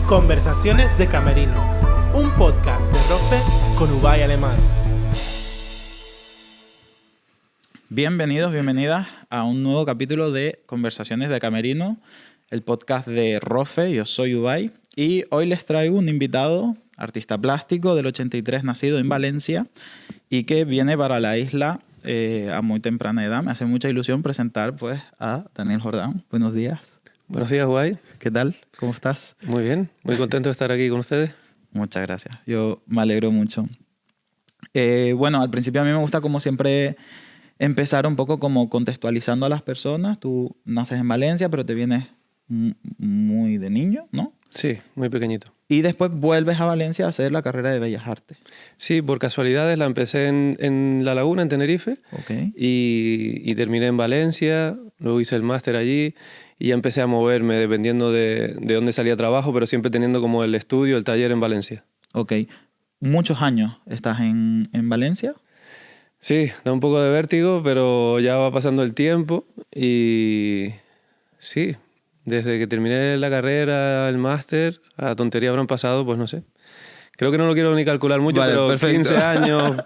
Conversaciones de Camerino, un podcast de Rofe con Ubay Alemán. Bienvenidos, bienvenidas a un nuevo capítulo de Conversaciones de Camerino, el podcast de Rofe. Yo soy Ubay y hoy les traigo un invitado, artista plástico del 83, nacido en Valencia y que viene para la isla a muy temprana edad. Me hace mucha ilusión presentar pues a Daniel Jordán. Buenos días. Buenos días, Ubay. ¿Qué tal? ¿Cómo estás? Muy bien, muy contento de estar aquí con ustedes. Muchas gracias. Yo me alegro mucho. Bueno, al principio a mí me gusta como siempre empezar un poco como contextualizando a las personas. Tú naces en Valencia, pero te vienes muy de niño, ¿no? Sí, muy pequeñito. Y después vuelves a Valencia a hacer la carrera de Bellas Artes. Sí, por casualidades la empecé en La Laguna, en Tenerife, Okay. y terminé en Valencia, luego hice el máster allí y ya empecé a moverme dependiendo de dónde salía trabajo, pero siempre teniendo como el estudio, el taller en Valencia. Ok. ¿Muchos años estás en Valencia? Sí, da un poco de vértigo, pero ya va pasando el tiempo y sí, desde que terminé la carrera, el máster, a tontería habrán pasado, pues no sé. Creo que no lo quiero ni calcular mucho, Vale, pero perfecto. 15 años,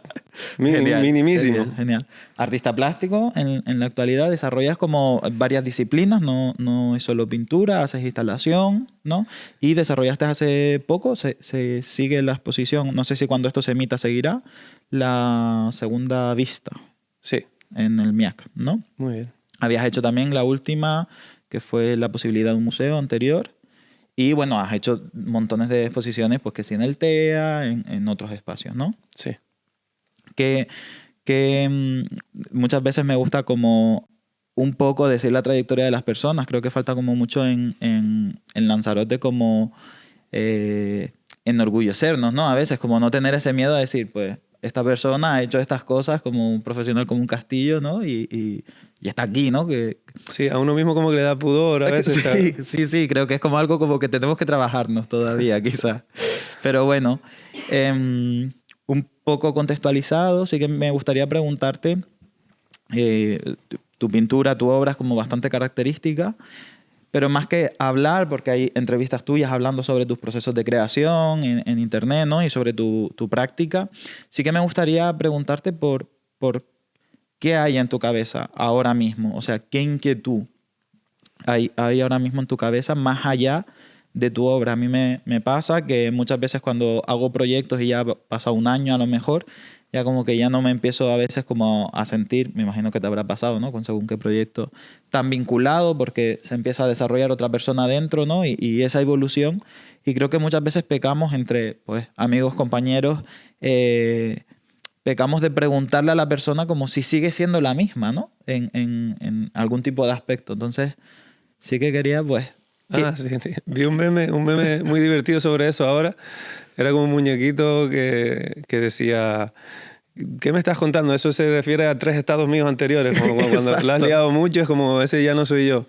minimísimo. Genial, genial. Artista plástico, en la actualidad desarrollas como varias disciplinas, no es solo pintura, haces instalación, ¿no? Y desarrollaste hace poco, se sigue la exposición, no sé si cuando esto se emita seguirá, la segunda vista Sí, en el MIAC, ¿no? muy bien. Habías hecho también la última, que fue la posibilidad de un museo anterior. Y bueno, has hecho montones de exposiciones, pues que sí en el TEA, en otros espacios, ¿no? Sí. Que muchas veces me gusta como un poco decir la trayectoria de las personas. Creo que falta como mucho en Lanzarote como enorgullecernos, ¿no? A veces como no tener ese miedo a decir, pues, esta persona ha hecho estas cosas como un profesional, como un castillo, ¿no? Y está aquí, ¿no? Sí, a uno mismo como que le da pudor a veces. Sí, creo que es como algo como que tenemos que trabajarnos todavía, quizás. Pero bueno, un poco contextualizado, sí que me gustaría preguntarte, tu pintura, tu obra es como bastante característica, pero más que hablar, porque hay entrevistas tuyas hablando sobre tus procesos de creación en internet, ¿no? Y sobre tu práctica, sí que me gustaría preguntarte por qué hay en tu cabeza ahora mismo, o sea, qué inquietud hay ahora mismo en tu cabeza más allá de tu obra. A mí me pasa que muchas veces cuando hago proyectos y ya pasa un año a lo mejor, ya como que ya no me empiezo a veces como a sentir, me imagino que te habrá pasado, ¿no? Con según qué proyecto, tan vinculado porque se empieza a desarrollar otra persona dentro, ¿no? Y esa evolución. Y creo que muchas veces pecamos entre, pues, amigos, compañeros, pecamos de preguntarle a la persona como si sigue siendo la misma, ¿no? En algún tipo de aspecto. Entonces, sí que quería, pues... Sí. Vi un meme muy divertido sobre eso ahora. Era como un muñequito que decía, ¿qué me estás contando? Eso se refiere a 3 estados míos anteriores. Como cuando lo has liado mucho, es como, ese ya no soy yo.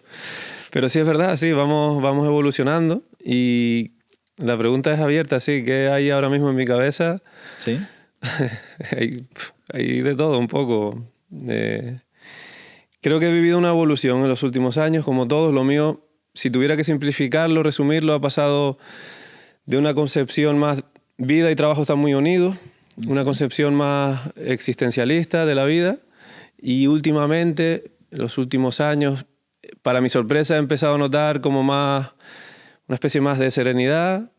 Pero sí es verdad, sí, vamos evolucionando. Y la pregunta es abierta, sí, ¿qué hay ahora mismo en mi cabeza? Sí. hay de todo un poco. Creo que he vivido una evolución en los últimos años, como todos. Lo mío, si tuviera que simplificarlo, resumirlo, ha pasado de una concepción más vida y trabajo están muy unidos, una concepción más existencialista de la vida, y últimamente, en los últimos años, para mi sorpresa, he empezado a notar como más una especie más de serenidad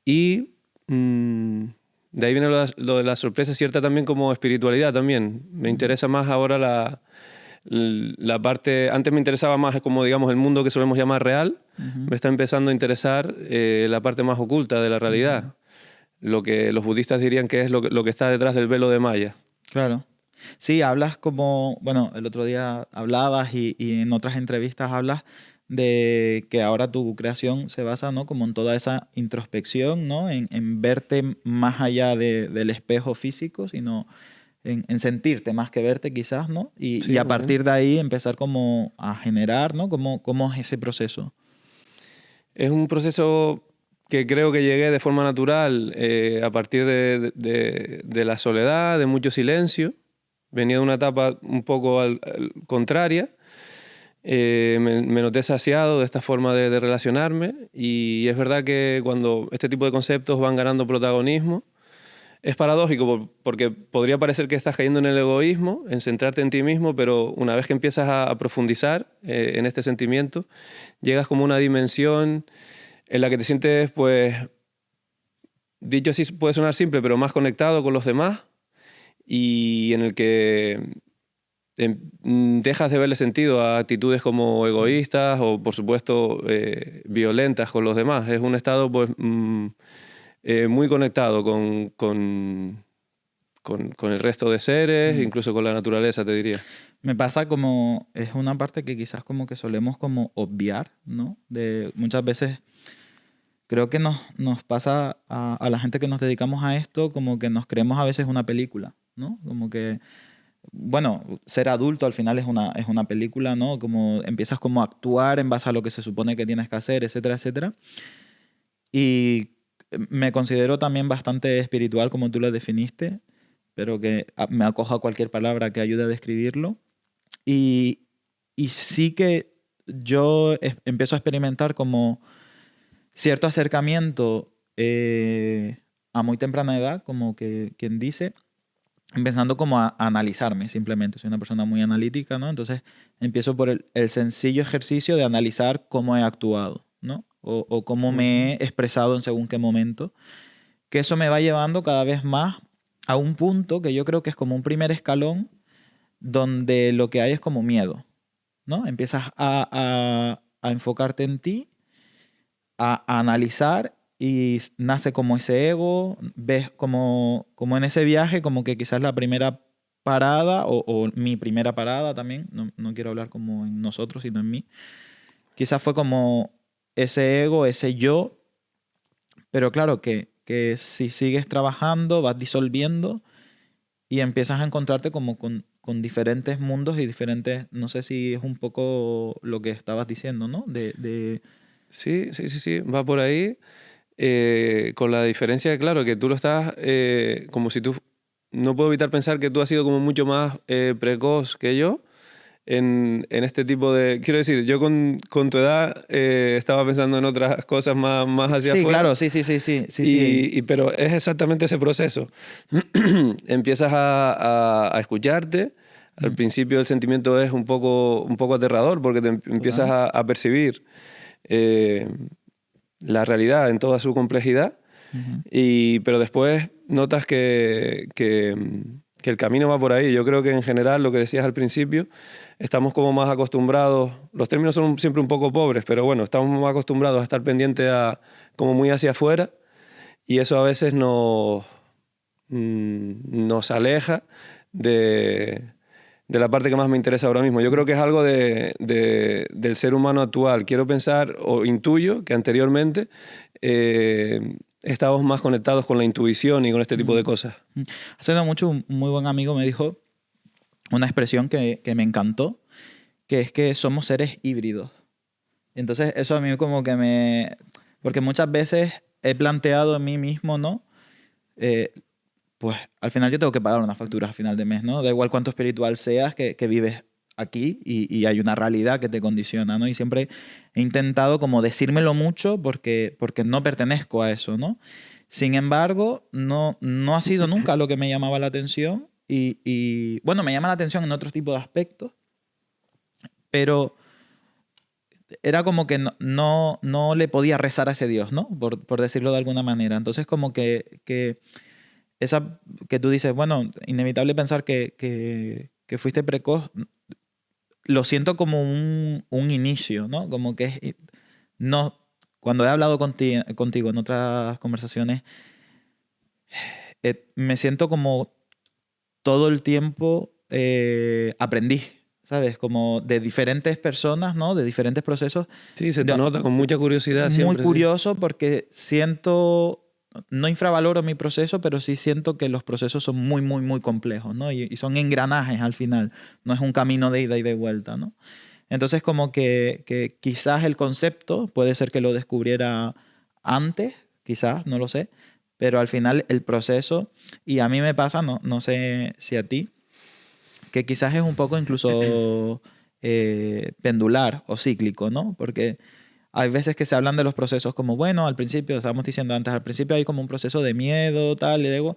y de ahí viene lo de la sorpresa cierta también como espiritualidad también. Me interesa más ahora la parte... Antes me interesaba más como, digamos, el mundo que solemos llamar real. Me está empezando a interesar la parte más oculta de la realidad. Lo que los budistas dirían que es lo que está detrás del velo de Maya. Claro. Sí, hablas como... Bueno, el otro día hablabas y en otras entrevistas hablas de que ahora tu creación se basa, ¿no? Como en toda esa introspección, ¿no? En verte más allá del espejo físico, sino en sentirte más que verte quizás, ¿no? Sí, Y a partir de ahí empezar como a generar, ¿no? ¿Cómo es ese proceso? Es un proceso que creo que llegué de forma natural a partir de la soledad, de mucho silencio. Venía de una etapa un poco contraria Me noté saciado de esta forma de relacionarme, y es verdad que cuando este tipo de conceptos van ganando protagonismo, es paradójico porque podría parecer que estás cayendo en el egoísmo, en centrarte en ti mismo, pero una vez que empiezas a profundizar en este sentimiento, llegas como a una dimensión en la que te sientes, pues, dicho así puede sonar simple, pero más conectado con los demás, y en el que dejas de verle sentido a actitudes como egoístas o, por supuesto, violentas con los demás. Es un estado, pues, muy conectado con el resto de seres, incluso con la naturaleza, te diría. Me pasa como, es una parte que quizás como que solemos como obviar, ¿no? De muchas veces creo que nos pasa a la gente que nos dedicamos a esto, como que nos creemos a veces una película, ¿no? Como que, bueno, ser adulto al final es una película, ¿no? Como empiezas como a actuar en base a lo que se supone que tienes que hacer, etcétera, etcétera. Y me considero también bastante espiritual, como tú lo definiste, pero que me acojo a cualquier palabra que ayude a describirlo. Y sí que yo empiezo a experimentar como cierto acercamiento a muy temprana edad, como que quien dice, empezando como a analizarme simplemente. Soy una persona muy analítica, ¿no? Entonces empiezo por el sencillo ejercicio de analizar cómo he actuado, ¿no? O cómo me he expresado en según qué momento. Que eso me va llevando cada vez más a un punto que yo creo que es como un primer escalón donde lo que hay es como miedo, ¿no? Empiezas a enfocarte en ti, a analizar, y nace como ese ego, ves como en ese viaje, como que quizás la primera parada o mi primera parada también, no quiero hablar como en nosotros, sino en mí, quizás fue como ese ego, ese yo, pero claro que si sigues trabajando, vas disolviendo y empiezas a encontrarte como con diferentes mundos y diferentes, no sé si es un poco lo que estabas diciendo, ¿no? Sí, va por ahí, con la diferencia, claro, que tú lo estás, como si tú, no puedo evitar pensar que tú has sido como mucho más precoz que yo en este tipo de, quiero decir, yo con tu edad estaba pensando en otras cosas más hacia Sí, afuera. claro, sí. Pero es exactamente ese proceso. Empiezas a escucharte. Al principio el sentimiento es un poco aterrador porque te empiezas a percibir la realidad en toda su complejidad, pero después notas que el camino va por ahí. Yo creo que en general, lo que decías al principio, estamos como más acostumbrados, los términos son siempre un poco pobres, pero bueno, estamos más acostumbrados a estar pendientes como muy hacia afuera, y eso a veces nos aleja de la parte que más me interesa ahora mismo. Yo creo que es algo del ser humano actual. Quiero pensar, o intuyo, que anteriormente estábamos más conectados con la intuición y con este tipo de cosas. Hace no mucho un muy buen amigo me dijo una expresión que me encantó, que es que somos seres híbridos. Entonces eso a mí como que porque muchas veces he planteado en mí mismo, ¿no? Pues al final yo tengo que pagar una factura a final de mes, ¿no? Da igual cuánto espiritual seas, que vives aquí y hay una realidad que te condiciona, ¿no? Y siempre he intentado como decírmelo mucho porque no pertenezco a eso, ¿no? Sin embargo, no ha sido nunca lo que me llamaba la atención y bueno, me llama la atención en otros tipos de aspectos, pero era como que no le podía rezar a ese Dios, ¿no? Por decirlo de alguna manera. Entonces como que esa que tú dices, bueno, inevitable pensar que fuiste precoz, lo siento como un inicio, ¿no? Como que no, cuando he hablado contigo en otras conversaciones, me siento como todo el tiempo aprendí, ¿sabes? Como de diferentes personas, ¿no? De diferentes procesos. Sí, se te nota con mucha curiosidad siempre. Muy curioso porque siento, no infravaloro mi proceso, pero sí siento que los procesos son muy, muy, muy complejos, ¿no? Y son engranajes al final, no es un camino de ida y de vuelta, ¿no? Entonces como que quizás el concepto puede ser que lo descubriera antes, quizás, no lo sé, pero al final el proceso, y a mí me pasa, no sé si a ti, que quizás es un poco incluso pendular o cíclico, ¿no? Porque hay veces que se hablan de los procesos como, bueno, al principio, estábamos diciendo antes, al principio hay como un proceso de miedo, tal, y luego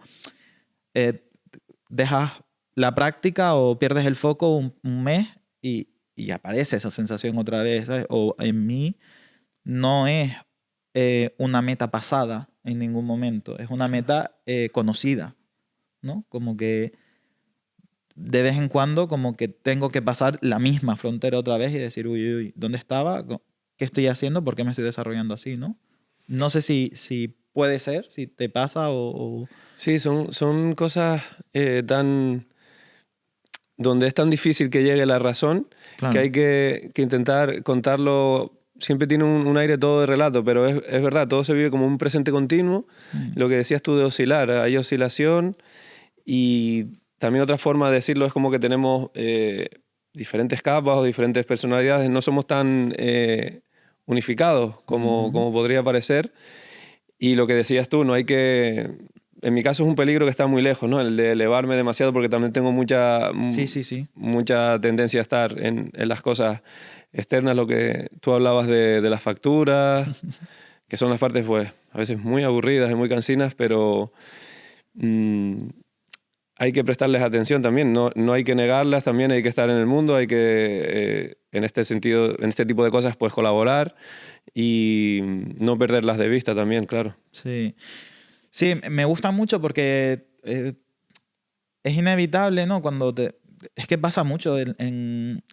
dejas la práctica o pierdes el foco un mes y aparece esa sensación otra vez, ¿sabes? O en mí no es una meta pasada en ningún momento, es una meta conocida, ¿no? Como que de vez en cuando como que tengo que pasar la misma frontera otra vez y decir, uy, uy, ¿dónde estaba? ¿Qué estoy haciendo? ¿Por qué me estoy desarrollando así, no? No sé si puede ser, si te pasa o... Sí, son cosas donde es tan difícil que llegue la razón, Claro. que hay que intentar contarlo. Siempre tiene un aire todo de relato, pero es verdad, todo se vive como un presente continuo. Lo que decías tú de oscilar, hay oscilación, y también otra forma de decirlo es como que tenemos diferentes capas o diferentes personalidades, no somos tan unificados como podría parecer. Y lo que decías tú, no hay que... En mi caso es un peligro que está muy lejos, ¿no? El de elevarme demasiado, porque también tengo mucha tendencia a estar en las cosas externas, lo que tú hablabas de las facturas, que son las partes, pues, a veces muy aburridas y muy cansinas, pero hay que prestarles atención también, no hay que negarlas, también hay que estar en el mundo, hay que, en este sentido, en este tipo de cosas, pues colaborar y no perderlas de vista también, claro. Sí. Sí, me gusta mucho porque es inevitable, ¿no? Es que pasa mucho en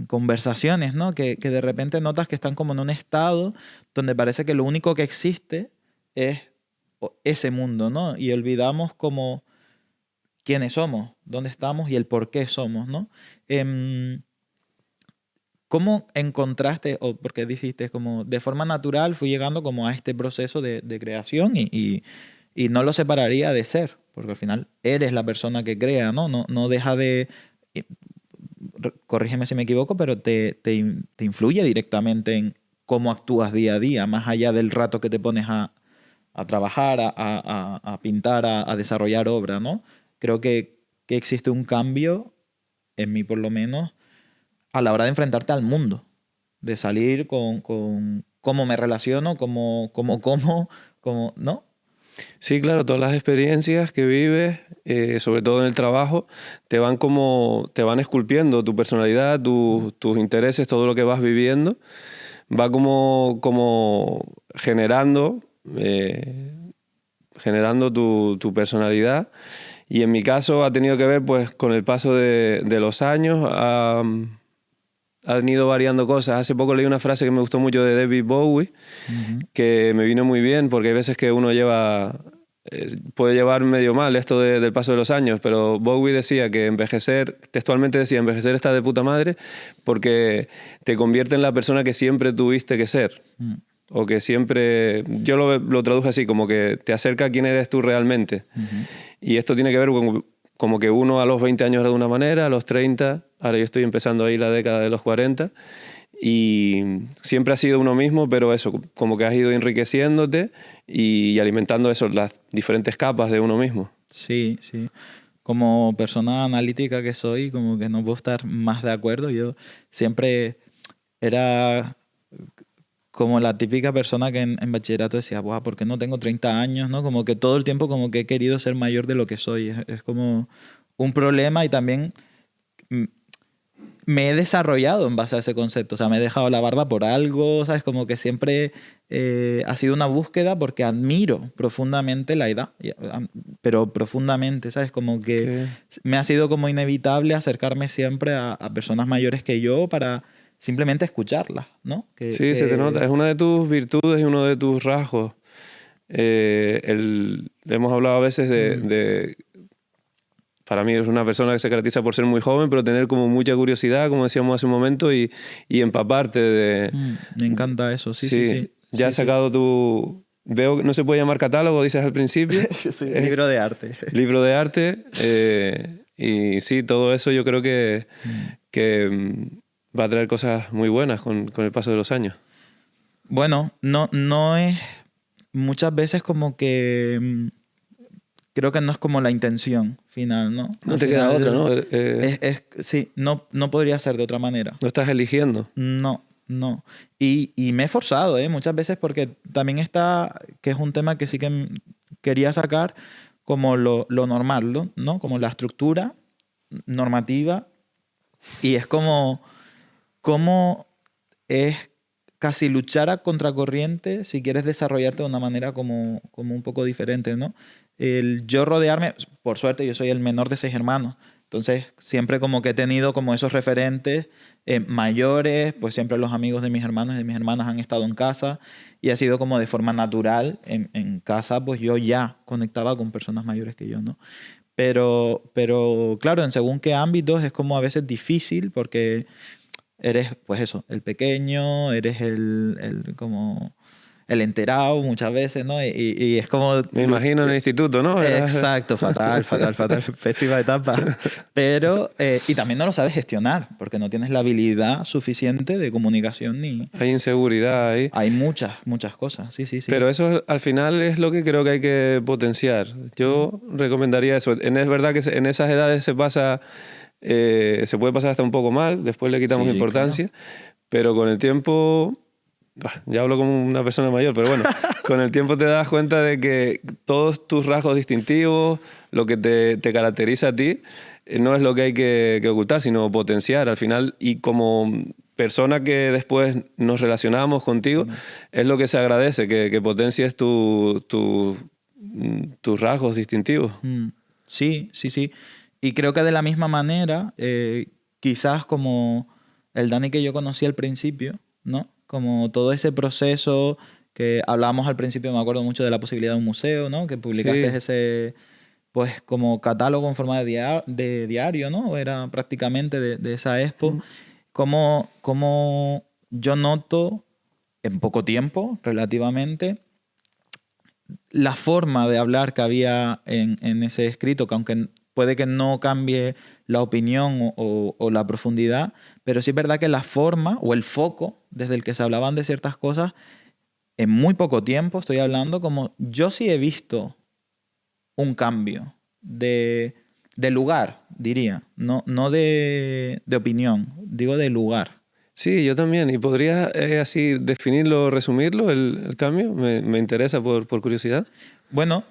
conversaciones, ¿no? Que de repente notas que están como en un estado donde parece que lo único que existe es ese mundo, ¿no? Y olvidamos como quiénes somos, dónde estamos y el por qué somos, ¿no? ¿Cómo encontraste, o porque dijiste, como de forma natural fui llegando como a este proceso de creación y no lo separaría de ser, porque al final eres la persona que crea, ¿no? No deja de, corrígeme si me equivoco, pero te influye directamente en cómo actúas día a día, más allá del rato que te pones a trabajar, a pintar, a desarrollar obra, ¿no? Creo que existe un cambio, en mí por lo menos, a la hora de enfrentarte al mundo, de salir con cómo me relaciono, cómo, ¿no? Sí, claro, todas las experiencias que vives, sobre todo en el trabajo, te van esculpiendo tu personalidad, tus intereses, todo lo que vas viviendo, va como generando tu personalidad. Y en mi caso ha tenido que ver, pues, con el paso de los años. Han ido variando cosas. Hace poco leí una frase que me gustó mucho de David Bowie, que me vino muy bien, porque hay veces que uno puede llevar medio mal esto del paso de los años, pero Bowie decía que textualmente decía, envejecer está de puta madre porque te convierte en la persona que siempre tuviste que ser. O que siempre, yo lo traduje así, como que te acerca a quién eres tú realmente. Y esto tiene que ver con como que uno a los 20 años era de una manera, a los 30, ahora yo estoy empezando ahí la década de los 40, y siempre has sido uno mismo, pero eso, como que has ido enriqueciéndote y alimentando eso, las diferentes capas de uno mismo. Sí, sí. Como persona analítica que soy, como que no puedo estar más de acuerdo. Yo siempre era como la típica persona que en bachillerato decía, "Buah, ¿por qué no tengo 30 años?", ¿no? Como que todo el tiempo como que he querido ser mayor de lo que soy. Es como un problema y también me he desarrollado en base a ese concepto. O sea, me he dejado la barba por algo, ¿sabes? Como que siempre ha sido una búsqueda porque admiro profundamente la edad, pero profundamente, ¿sabes? Como que me ha sido como inevitable acercarme siempre a personas mayores que yo para simplemente escucharlas, ¿no? Sí, se te nota. Es una de tus virtudes y uno de tus rasgos. Hemos hablado a veces de... Para mí es una persona que se caracteriza por ser muy joven, pero tener como mucha curiosidad, como decíamos hace un momento, y empaparte de... Me encanta eso, sí. Ya has sacado tu... Veo que no se puede llamar catálogo, dices al principio. Sí, libro de arte. Libro de arte. Y sí, todo eso yo creo que va a traer cosas muy buenas con el paso de los años. Bueno, no es muchas veces como que creo que no es como la intención final, ¿no? No Al te queda final, otra, ¿no? sí, no podría ser de otra manera. No estás eligiendo. No, no. Y me he forzado, muchas veces porque también está, que es un tema que sí que quería sacar como lo normal, ¿no? Como la estructura normativa y es como es casi luchar a contracorriente si quieres desarrollarte de una manera como un poco diferente, ¿no? El yo rodearme, por suerte yo soy el menor de 6 hermanos, entonces siempre como que he tenido como esos referentes mayores, pues siempre los amigos de mis hermanos y de mis hermanas han estado en casa y ha sido como de forma natural en casa, pues yo ya conectaba con personas mayores que yo, ¿no? Pero claro, en según qué ámbitos es como a veces difícil porque eres, pues eso, el pequeño, eres como el enterado muchas veces, ¿no? Y es como... Me imagino en el instituto, ¿no? Exacto, fatal, pésima etapa. Pero, y también no lo sabes gestionar, porque no tienes la habilidad suficiente de comunicación ni... Hay inseguridad ahí. Hay muchas cosas, sí. Pero eso al final es lo que creo que hay que potenciar. Yo recomendaría eso. Es verdad que en esas edades se puede pasar hasta un poco mal, después le quitamos Sí, importancia, pero con el tiempo, ya hablo como una persona mayor, pero bueno, con el tiempo te das cuenta de que todos tus rasgos distintivos, lo que te caracteriza a ti, no es lo que hay que ocultar, sino potenciar al final. Y como persona que después nos relacionamos contigo, es lo que se agradece, que potencies tus rasgos distintivos. Sí. Y creo que de la misma manera, quizás como el Dani que yo conocí al principio, ¿no? Como todo ese proceso que hablábamos al principio, me acuerdo mucho de la posibilidad de un museo, ¿no? Que publicaste Sí. ese, pues como catálogo en forma de diario, ¿no? Era prácticamente de esa expo. Como yo noto en poco tiempo, relativamente, la forma de hablar que había en ese escrito, que aunque puede que no cambie la opinión o la profundidad, pero sí es verdad que la forma o el foco desde el que se hablaban de ciertas cosas, en muy poco tiempo, estoy hablando, como yo sí he visto un cambio de lugar, diría, no de opinión, digo de lugar. Sí, yo también. ¿Y podrías así definirlo, resumirlo, el cambio? Me interesa por curiosidad. Bueno,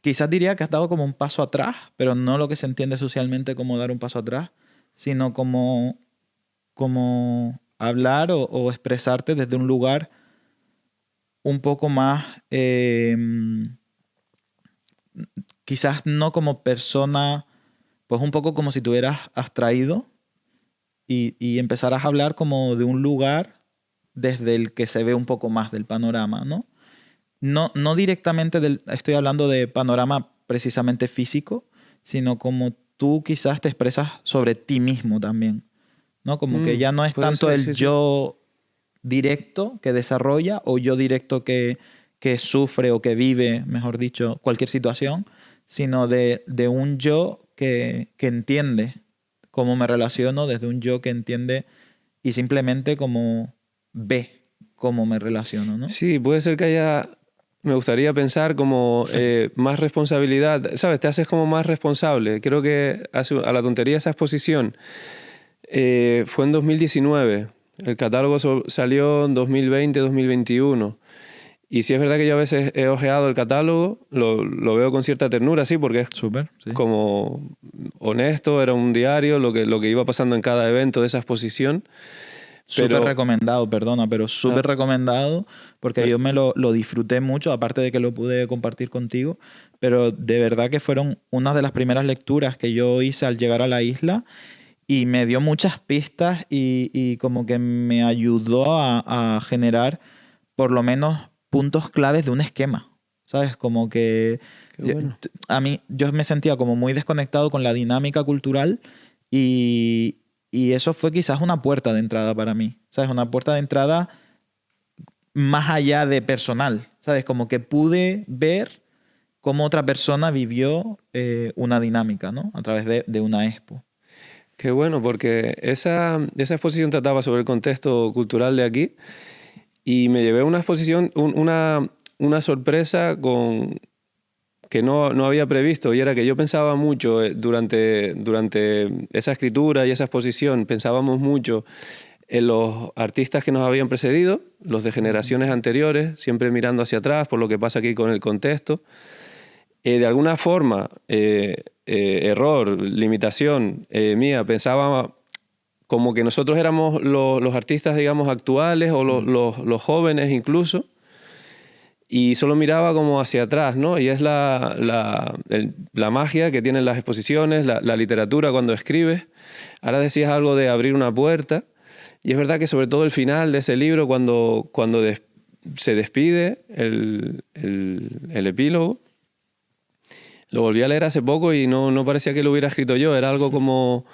quizás diría que has dado como un paso atrás, pero no lo que se entiende socialmente como dar un paso atrás, sino como hablar o expresarte desde un lugar un poco más, quizás no como persona, pues un poco como si te hubieras abstraído y empezaras a hablar como de un lugar desde el que se ve un poco más del panorama, ¿no? No directamente estoy hablando de panorama precisamente físico, sino como tú quizás te expresas sobre ti mismo también, ¿no? Como que ya no es puede tanto ser, el sí. yo directo que desarrolla o yo directo que sufre o que vive, mejor dicho, cualquier situación, sino de un yo que entiende cómo me relaciono, desde un yo que entiende y simplemente como ve cómo me relaciono, ¿no? Sí, puede ser que haya... Me gustaría pensar como más responsabilidad, ¿sabes? Te haces como más responsable. Creo que a la tontería esa exposición fue en 2019. El catálogo salió en 2020, 2021. Y sí es verdad que yo a veces he ojeado el catálogo, lo veo con cierta ternura, sí, porque es Súper, sí. como honesto, era un diario, lo que iba pasando en cada evento de esa exposición. Súper recomendado, perdona, pero súper recomendado porque yo me lo disfruté mucho, aparte de que lo pude compartir contigo, pero de verdad que fueron una de las primeras lecturas que yo hice al llegar a la isla y me dio muchas pistas y como que me ayudó a generar por lo menos puntos claves de un esquema, ¿sabes? Como que Qué bueno. yo me sentía como muy desconectado con la dinámica cultural y eso fue quizás una puerta de entrada para mí, ¿sabes? Una puerta de entrada más allá de personal, ¿sabes? Como que pude ver cómo otra persona vivió una dinámica, ¿no? A través de una expo. Qué bueno, porque esa exposición trataba sobre el contexto cultural de aquí y me llevé una exposición, una sorpresa que no había previsto, y era que yo pensaba mucho durante esa escritura y esa exposición, pensábamos mucho en los artistas que nos habían precedido, los de generaciones anteriores, siempre mirando hacia atrás por lo que pasa aquí con el contexto. De alguna forma, error, limitación mía, pensaba como que nosotros éramos los artistas, digamos, actuales o los jóvenes incluso, y solo miraba como hacia atrás, ¿no? Y es la magia que tienen las exposiciones, la literatura cuando escribes. Ahora decías algo de abrir una puerta, y es verdad que sobre todo el final de ese libro, cuando se despide el epílogo, lo volví a leer hace poco y no parecía que lo hubiera escrito yo, era algo como...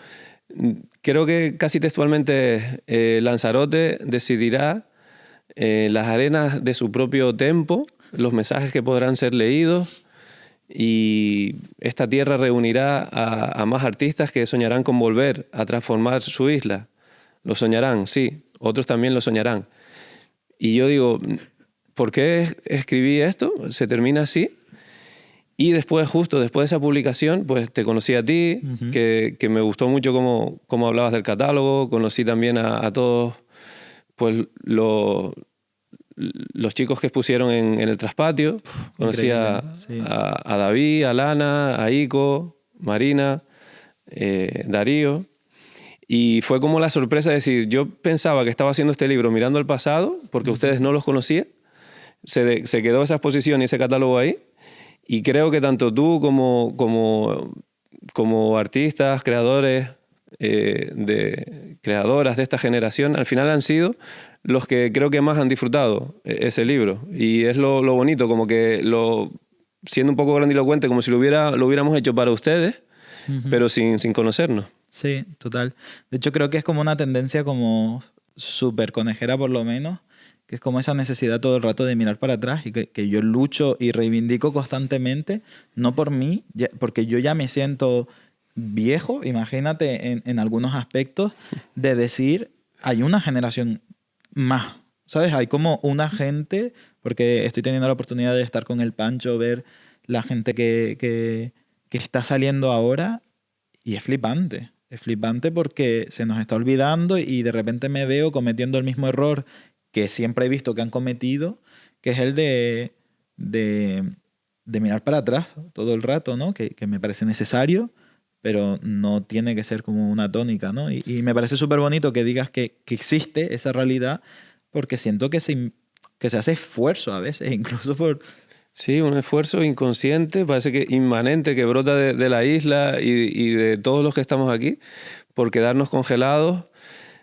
Creo que casi textualmente Lanzarote decidirá las arenas de su propio tempo, los mensajes que podrán ser leídos, y esta tierra reunirá a más artistas que soñarán con volver a transformar su isla. Lo soñarán, sí, otros también lo soñarán. Y yo digo, ¿por qué escribí esto? Se termina así. Y después, justo después de esa publicación, pues te conocí a ti, que me gustó mucho cómo hablabas del catálogo. Conocí también a todos pues, los chicos que expusieron en el traspatio. Conocí a David, a Lana, a Ico, Marina, Darío. Y fue como la sorpresa de decir, yo pensaba que estaba haciendo este libro mirando al pasado, porque ustedes no los conocía. Se quedó esa exposición y ese catálogo ahí. Y creo que tanto tú como artistas, creadores, creadoras de esta generación, al final han sido los que creo que más han disfrutado ese libro. Y es lo bonito, como que siendo un poco grandilocuente, como si lo hubiéramos hecho para ustedes, pero sin conocernos. Sí, total. De hecho, creo que es como una tendencia como súper conejera, por lo menos, que es como esa necesidad todo el rato de mirar para atrás y que yo lucho y reivindico constantemente, no por mí, porque yo ya me siento viejo, imagínate, en algunos aspectos, de decir, hay una generación más, ¿sabes? Hay como una gente, porque estoy teniendo la oportunidad de estar con el Pancho, ver la gente que está saliendo ahora, y es flipante. Es flipante porque se nos está olvidando y de repente me veo cometiendo el mismo error que siempre he visto que han cometido, que es el de mirar para atrás todo el rato, ¿no? Que me parece necesario, pero no tiene que ser como una tónica, ¿no? Y me parece súper bonito que digas que existe esa realidad, porque siento que se hace esfuerzo a veces, incluso por... Sí, un esfuerzo inconsciente, parece que inmanente, que brota de la isla y de todos los que estamos aquí, por quedarnos congelados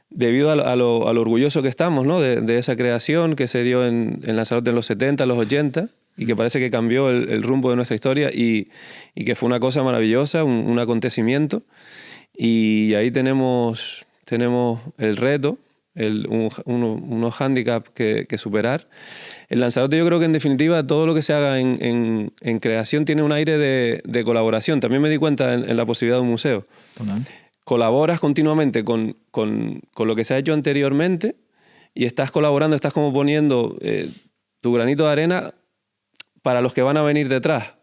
debido a lo orgulloso que estamos, ¿no? De esa creación que se dio en Lanzarote en los 70, los 80, y que parece que cambió el rumbo de nuestra historia y que fue una cosa maravillosa, un acontecimiento. Y ahí tenemos el reto, unos hándicaps que superar. En Lanzarote yo creo que en definitiva todo lo que se haga en creación tiene un aire de colaboración. También me di cuenta en la posibilidad de un museo. Total. Colaboras continuamente con lo que se ha hecho anteriormente y estás colaborando, estás como poniendo tu granito de arena para los que van a venir detrás.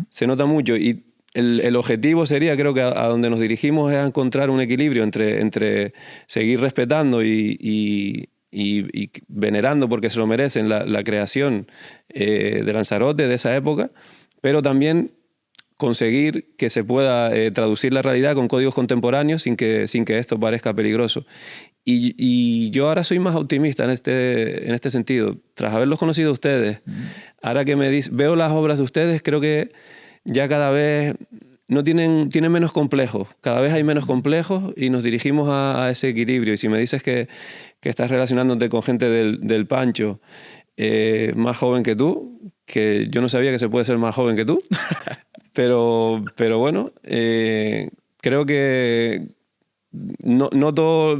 Se nota mucho y el objetivo sería, creo que a donde nos dirigimos es a encontrar un equilibrio entre seguir respetando y venerando, porque se lo merecen, la creación de Lanzarote de esa época, pero también conseguir que se pueda traducir la realidad con códigos contemporáneos sin que esto parezca peligroso. Y yo ahora soy más optimista en este sentido. Tras haberlos conocido a ustedes, ahora que veo las obras de ustedes, creo que ya cada vez tienen menos complejos. Cada vez hay menos complejos y nos dirigimos a ese equilibrio. Y si me dices que estás relacionándote con gente del Pancho más joven que tú, que yo no sabía que se puede ser más joven que tú, pero bueno, creo que no todo...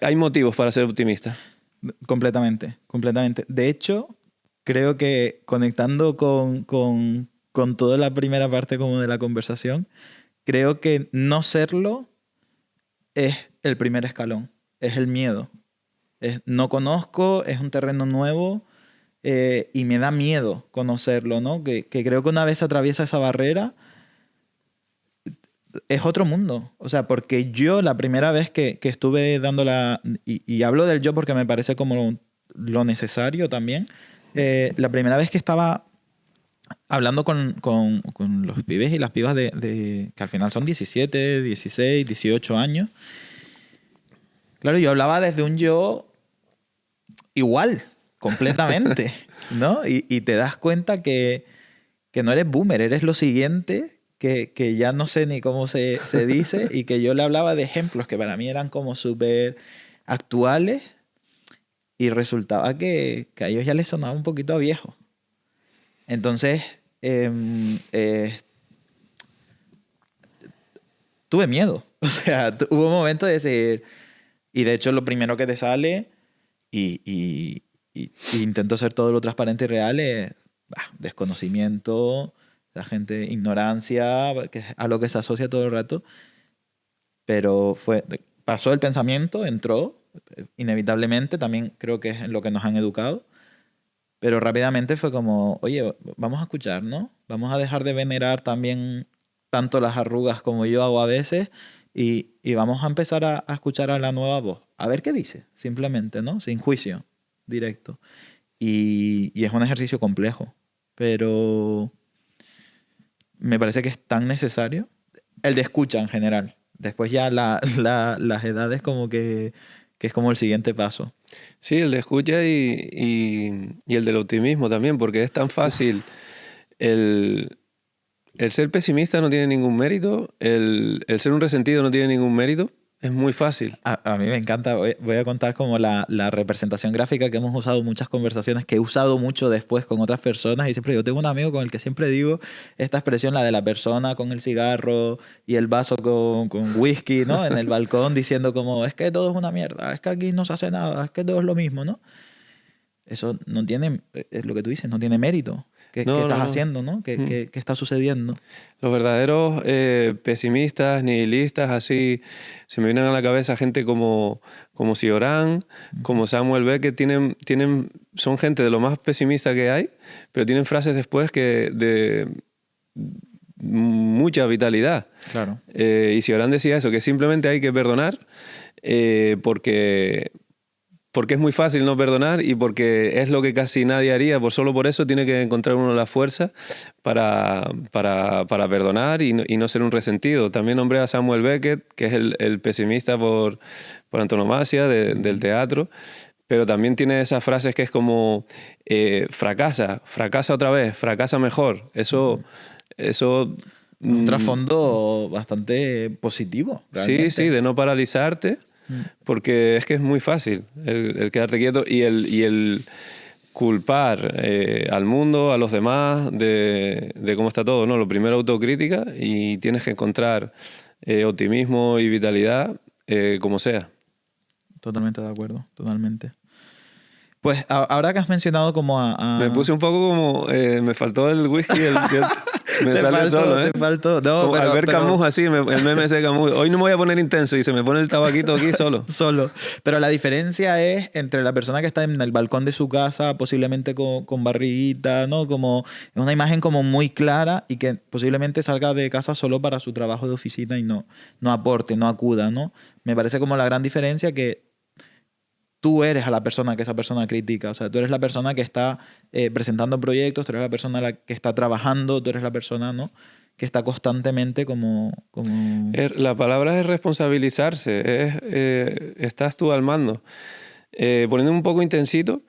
Hay motivos para ser optimista. Completamente, completamente. De hecho, creo que conectando con toda la primera parte como de la conversación, creo que no serlo es el primer escalón, es el miedo. No conozco, es un terreno nuevo, y me da miedo conocerlo, ¿no? Que creo que una vez atraviesa esa barrera es otro mundo. O sea, porque yo la primera vez que estuve dando y hablo del yo porque me parece como lo necesario también, la primera vez que estaba hablando con los pibes y las pibas que al final son 17, 16, 18 años, claro, yo hablaba desde un yo igual, completamente, ¿no? Y te das cuenta que no eres boomer, eres lo siguiente, que ya no sé ni cómo se dice, y que yo le hablaba de ejemplos que para mí eran como súper actuales, y resultaba que a ellos ya les sonaba un poquito a viejo. Entonces, tuve miedo. O sea, hubo un momento de decir... Y de hecho, lo primero que te sale, y intento ser todo lo transparente y real, es desconocimiento, la gente, ignorancia, que es a lo que se asocia todo el rato. Pero pasó el pensamiento, entró, inevitablemente, también creo que es en lo que nos han educado. Pero rápidamente fue como, oye, vamos a escuchar, ¿no? Vamos a dejar de venerar también tanto las arrugas como yo hago a veces, y vamos a empezar a escuchar a la nueva voz. A ver qué dice, simplemente, ¿no? Sin juicio directo. Y es un ejercicio complejo, pero me parece que es tan necesario. El de escucha en general. Después ya las edades como que es como el siguiente paso. Sí, el de escucha y el del optimismo también, porque es tan fácil. El ser pesimista no tiene ningún mérito, el ser un resentido no tiene ningún mérito, es muy fácil. A mí me encanta, voy a contar como la representación gráfica que hemos usado en muchas conversaciones, que he usado mucho después con otras personas, y siempre digo, tengo un amigo con el que siempre digo esta expresión, la de la persona con el cigarro y el vaso con whisky, ¿no? En el balcón diciendo como, es que todo es una mierda, es que aquí no se hace nada, es que todo es lo mismo, ¿no? Eso no tiene, es lo que tú dices, no tiene mérito. ¿Qué estás haciendo, no? ¿Qué está sucediendo? Los verdaderos pesimistas, nihilistas, así, se me vienen a la cabeza gente como Cioran, como Samuel Beckett, son gente de lo más pesimista que hay, pero tienen frases después de mucha vitalidad. Claro. Y Cioran decía eso, que simplemente hay que perdonar porque es muy fácil no perdonar y porque es lo que casi nadie haría. Solo por eso tiene que encontrar uno la fuerza para perdonar y no ser un resentido. También nombré a Samuel Beckett, que es el pesimista por antonomasia del teatro, pero también tiene esas frases que es como fracasa otra vez, fracasa mejor. Eso un trasfondo bastante positivo. Realmente. Sí, de no paralizarte. Porque es que es muy fácil el quedarte quieto y el culpar al mundo, a los demás, de cómo está todo, ¿no? Lo primero, autocrítica, y tienes que encontrar optimismo y vitalidad como sea. Totalmente de acuerdo, totalmente. Pues ahora que has mencionado como Me puse un poco como... me faltó el whisky. Me sale solo, ¿eh? Te faltó. No, como al ver Camus así, el meme ese de Camus. Hoy no me voy a poner intenso y se me pone el tabaquito aquí solo. Solo. Pero la diferencia es entre la persona que está en el balcón de su casa, posiblemente con barriguita, ¿no? Como es una imagen como muy clara y que posiblemente salga de casa solo para su trabajo de oficina y no aporte, no acuda, ¿no? Me parece como la gran diferencia que tú eres a la persona que esa persona critica. O sea, tú eres la persona que está presentando proyectos, tú eres la persona que está trabajando, tú eres la persona, ¿no? Que está constantemente como... La palabra es responsabilizarse. Estás tú al mando. Poniendo un poco intensito,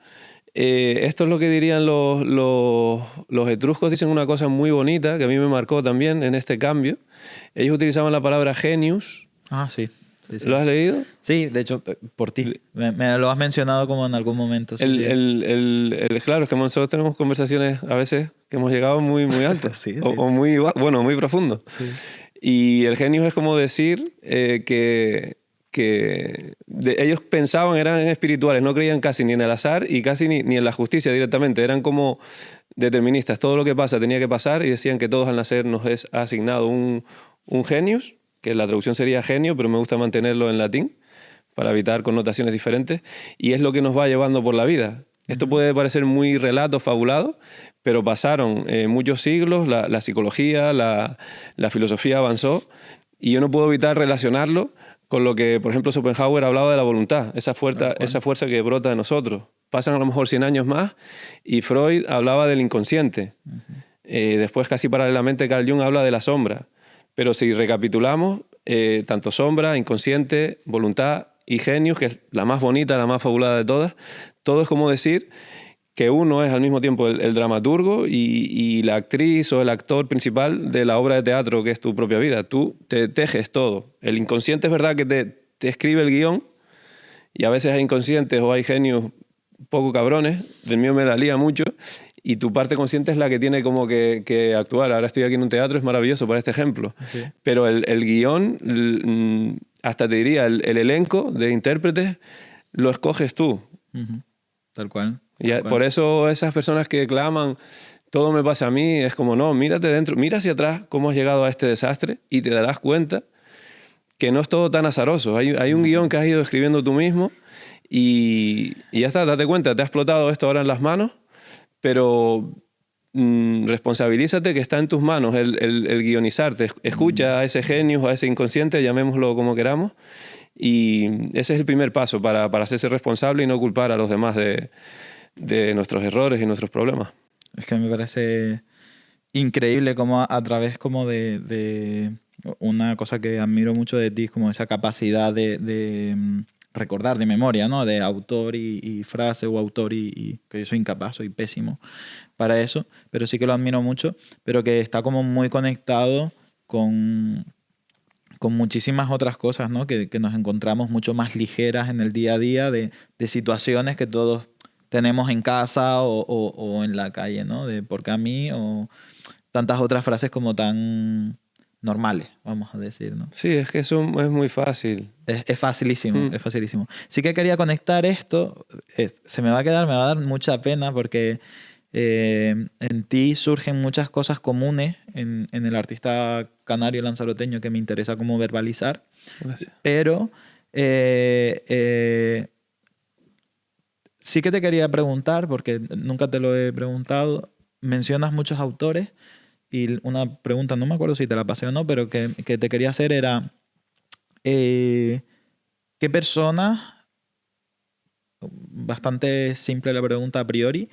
esto es lo que dirían los etruscos. Dicen una cosa muy bonita que a mí me marcó también en este cambio. Ellos utilizaban la palabra genius. Ah, sí. Sí. ¿Lo has leído? Sí, de hecho, por ti. Me lo has mencionado como en algún momento. Sí, claro, es que nosotros tenemos conversaciones a veces que hemos llegado muy, muy altos. Sí, o muy, bueno, muy profundo. Sí. Y el genio es como decir que ellos pensaban, eran espirituales, no creían casi ni en el azar y casi ni en la justicia directamente. Eran como deterministas. Todo lo que pasa tenía que pasar y decían que todos al nacer nos es asignado un genius, que la traducción sería genio, pero me gusta mantenerlo en latín para evitar connotaciones diferentes, y es lo que nos va llevando por la vida. Esto puede parecer muy relato, fabulado, pero pasaron muchos siglos, la psicología, la filosofía avanzó, y yo no puedo evitar relacionarlo con lo que, por ejemplo, Schopenhauer hablaba de la voluntad, esa fuerza que brota de nosotros. Pasan a lo mejor 100 años más y Freud hablaba del inconsciente. Después, casi paralelamente, Carl Jung habla de la sombra. Pero si recapitulamos, tanto sombra, inconsciente, voluntad y genius, que es la más bonita, la más fabulada de todas, todo es como decir que uno es al mismo tiempo el dramaturgo y la actriz o el actor principal de la obra de teatro que es tu propia vida. Tú te tejes todo. El inconsciente es verdad que te escribe el guión, y a veces hay inconscientes o hay genios poco cabrones, del mío me la lía mucho, y tu parte consciente es la que tiene como que actuar. Ahora estoy aquí en un teatro, es maravilloso para este ejemplo. Sí. Pero el guión, hasta te diría, el elenco de intérpretes, lo escoges tú. Tal cual. Por eso esas personas que claman, todo me pasa a mí, es como, no, mírate dentro, mira hacia atrás cómo has llegado a este desastre y te darás cuenta que no es todo tan azaroso. Hay un guión que has ido escribiendo tú mismo y ya está, date cuenta, te ha explotado esto ahora en las manos, pero responsabilízate que está en tus manos el guionizarte. Escucha a ese genio o a ese inconsciente, llamémoslo como queramos, y ese es el primer paso para hacerse responsable y no culpar a los demás de nuestros errores y nuestros problemas. Es que me parece increíble cómo a través como de una cosa que admiro mucho de ti, como esa capacidad de recordar de memoria, ¿no? De autor y frase o autor y que yo soy incapaz, soy pésimo para eso, pero sí que lo admiro mucho, pero que está como muy conectado con muchísimas otras cosas, ¿no? Que nos encontramos mucho más ligeras en el día a día de situaciones que todos tenemos en casa o en la calle, ¿no? De porque a mí o tantas otras frases como tan normales, vamos a decir, ¿no? Sí, es que eso es muy fácil. Es facilísimo, es facilísimo. Sí que quería conectar esto, me va a dar mucha pena porque en ti surgen muchas cosas comunes en el artista canario lanzaroteño que me interesa como verbalizar. Gracias. Pero sí que te quería preguntar, porque nunca te lo he preguntado, mencionas muchos autores y una pregunta, no me acuerdo si te la pasé o no, pero que te quería hacer era ¿qué personas, bastante simple la pregunta a priori,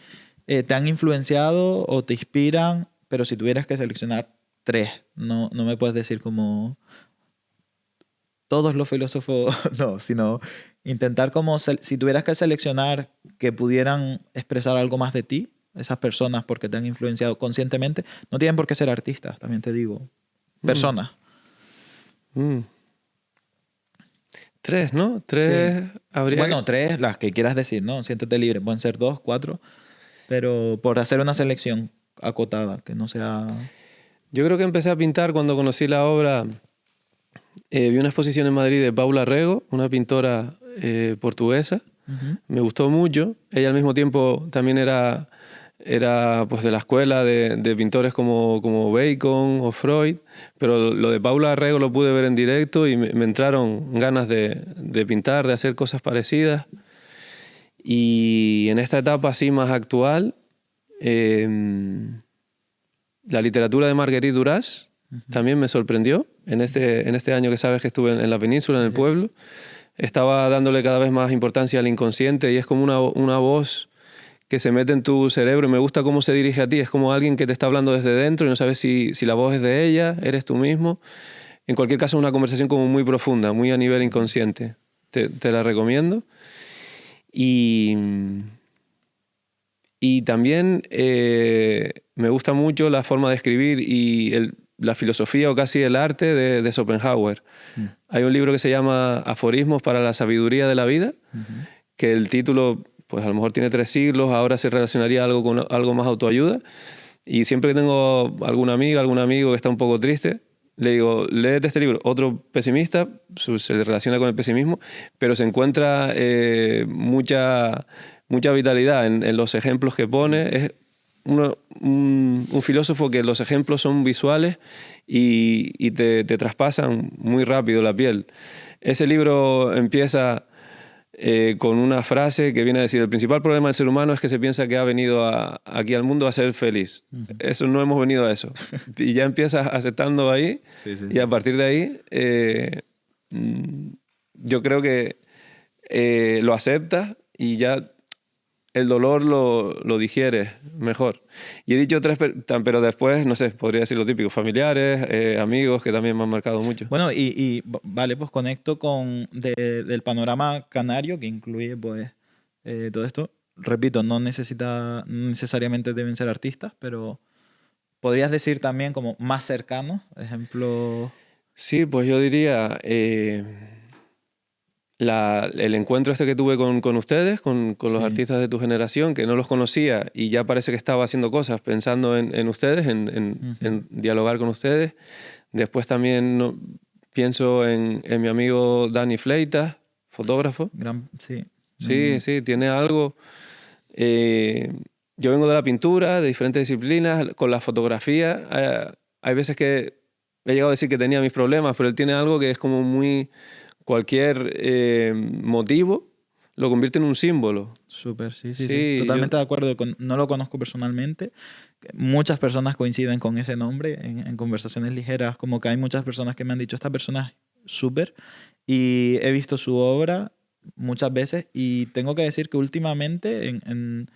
te han influenciado o te inspiran, pero si tuvieras que seleccionar 3, no me puedes decir como todos los filósofos, no, sino intentar como si tuvieras que seleccionar que pudieran expresar algo más de ti, esas personas porque te han influenciado conscientemente, no tienen por qué ser artistas, también te digo, personas. 3, ¿no? 3 sí. habría... Bueno, 3, las que quieras decir, ¿no? Siéntete libre, pueden ser 2, 4, pero por hacer una selección acotada, que no sea... Yo creo que empecé a pintar cuando conocí la obra. Vi una exposición en Madrid de Paula Rego, una pintora portuguesa. Me gustó mucho. Ella al mismo tiempo también era pues de la escuela de pintores como Bacon o Freud, pero lo de Paula Rego lo pude ver en directo y me entraron ganas de pintar, de hacer cosas parecidas. Y en esta etapa así más actual, la literatura de Marguerite Duras también me sorprendió. En este año que sabes que estuve en la península, en el pueblo, estaba dándole cada vez más importancia al inconsciente y es como una voz que se mete en tu cerebro y me gusta cómo se dirige a ti. Es como alguien que te está hablando desde dentro y no sabes si la voz es de ella, eres tú mismo. En cualquier caso, una conversación como muy profunda, muy a nivel inconsciente. Te la recomiendo. Y también me gusta mucho la forma de escribir y la filosofía o casi el arte de Schopenhauer. Hay un libro que se llama Aforismos para la sabiduría de la vida, que el título pues a lo mejor tiene 3 siglos, ahora se relacionaría algo con algo más autoayuda. Y siempre que tengo alguna amiga, algún amigo que está un poco triste, le digo, léete este libro. Otro pesimista, se le relaciona con el pesimismo, pero se encuentra mucha vitalidad en los ejemplos que pone. Es un filósofo que los ejemplos son visuales y te traspasan muy rápido la piel. Ese libro empieza con una frase que viene a decir: el principal problema del ser humano es que se piensa que ha venido aquí al mundo a ser feliz. Eso no hemos venido a eso. Y ya empiezas aceptando ahí, y a partir de ahí yo creo que lo aceptas y ya el dolor lo digieres mejor. Y he dicho tres, pero después, no sé, podría decir lo típico: familiares, amigos que también me han marcado mucho. Bueno, vale, pues conecto con del panorama canario, que incluye pues todo esto. Repito, no necesariamente deben ser artistas, pero podrías decir también como más cercanos, ejemplo. Sí, pues yo diría el encuentro este que tuve con ustedes, con los artistas de tu generación, que no los conocía y ya parece que estaba haciendo cosas pensando en ustedes, en dialogar con ustedes. Después también pienso en mi amigo Dani Fleitas, fotógrafo. Sí, tiene algo. Yo vengo de la pintura, de diferentes disciplinas. Con la fotografía hay veces que he llegado a decir que tenía mis problemas, pero él tiene algo que es como muy... Cualquier motivo lo convierte en un símbolo. Súper, sí. Totalmente de acuerdo. No lo conozco personalmente. Muchas personas coinciden con ese nombre en conversaciones ligeras, como que hay muchas personas que me han dicho: esta persona es súper. Y he visto su obra muchas veces y tengo que decir que últimamente, en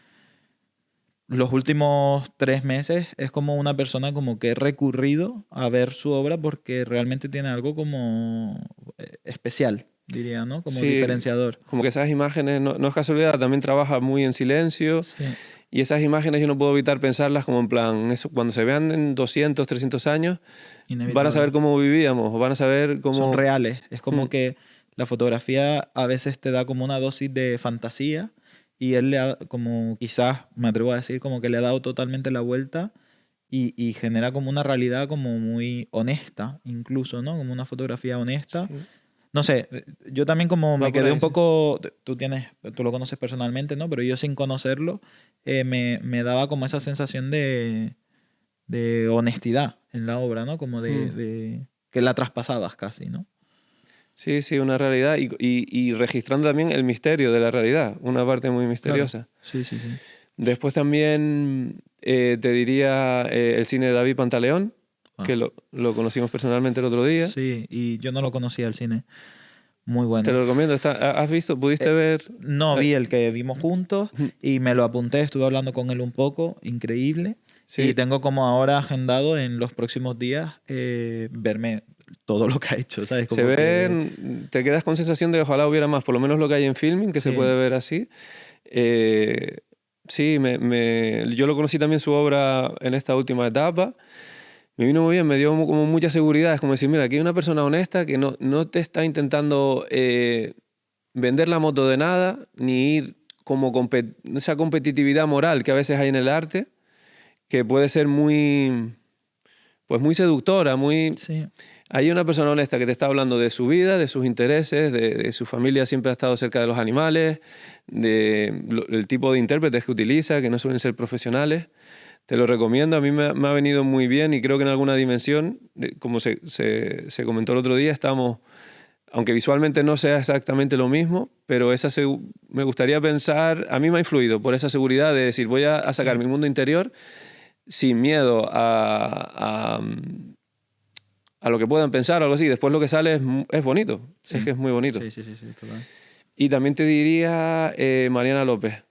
los últimos 3 meses, es como una persona como que he recurrido a ver su obra porque realmente tiene algo como especial, diría, ¿no? Como diferenciador. Como que esas imágenes, no es casualidad, también trabaja muy en silencio. Sí. Y esas imágenes yo no puedo evitar pensarlas como en plan, eso, cuando se vean en 200, 300 años, van a saber cómo vivíamos, o van a saber cómo... Son reales. Es como que la fotografía a veces te da como una dosis de fantasía, y él le ha, como quizás, me atrevo a decir, como que le ha dado totalmente la vuelta y genera como una realidad como muy honesta, incluso, ¿no? Como una fotografía honesta. Sí. No sé, yo también como me quedé un poco... Tú lo conoces personalmente, ¿no? Pero yo sin conocerlo me daba como esa sensación de honestidad en la obra, ¿no? Como de que la traspasabas casi, ¿no? Sí, una realidad y registrando también el misterio de la realidad, una parte muy misteriosa. Claro. Sí. Después también te diría el cine de David Pantaleón, que lo conocimos personalmente el otro día. Sí, y yo no lo conocía el cine. Muy bueno. Te lo recomiendo. ¿Has visto? ¿Pudiste ver? No, vi el que vimos juntos y me lo apunté, estuve hablando con él un poco, increíble. Sí. Y tengo como ahora agendado en los próximos días verme todo lo que ha hecho, ¿sabes? Como te quedas con sensación de ojalá hubiera más, por lo menos lo que hay en Filming, que se puede ver así. Sí, yo lo conocí también su obra en esta última etapa. Me vino muy bien, me dio como mucha seguridad. Es como decir, mira, aquí hay una persona honesta que no te está intentando vender la moto de nada, ni ir como esa competitividad moral que a veces hay en el arte, que puede ser muy seductora, muy... Sí. Hay una persona honesta que te está hablando de su vida, de sus intereses, de su familia, siempre ha estado cerca de los animales, del tipo de intérpretes que utiliza, que no suelen ser profesionales. Te lo recomiendo, a mí me ha venido muy bien y creo que en alguna dimensión, como se comentó el otro día, estamos, aunque visualmente no sea exactamente lo mismo, pero me gustaría pensar, a mí me ha influido por esa seguridad de decir, voy a sacar mi mundo interior sin miedo a lo que puedan pensar o algo así. Después lo que sale es bonito, es que es muy bonito. Sí, total. Y también te diría Mariana López,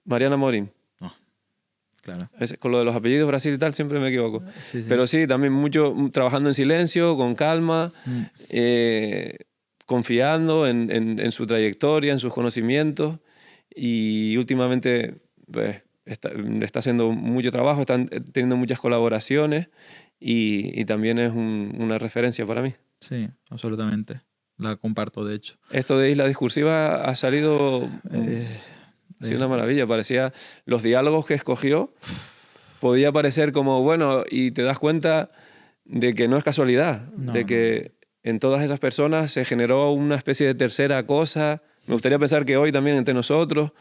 Mariana Morín. Claro. Con lo de los apellidos Brasil y tal siempre me equivoco. Sí. Pero sí, también mucho trabajando en silencio, con calma, confiando en su trayectoria, en sus conocimientos, y últimamente pues, está haciendo mucho trabajo, están teniendo muchas colaboraciones y también es una referencia para mí. Sí, absolutamente. La comparto, de hecho. Esto de Isla Discursiva ha salido... Ha sido una maravilla, parecía... Los diálogos que escogió podía parecer como, bueno, y te das cuenta de que no es casualidad, de que en todas esas personas se generó una especie de tercera cosa. Me gustaría pensar que hoy también entre nosotros,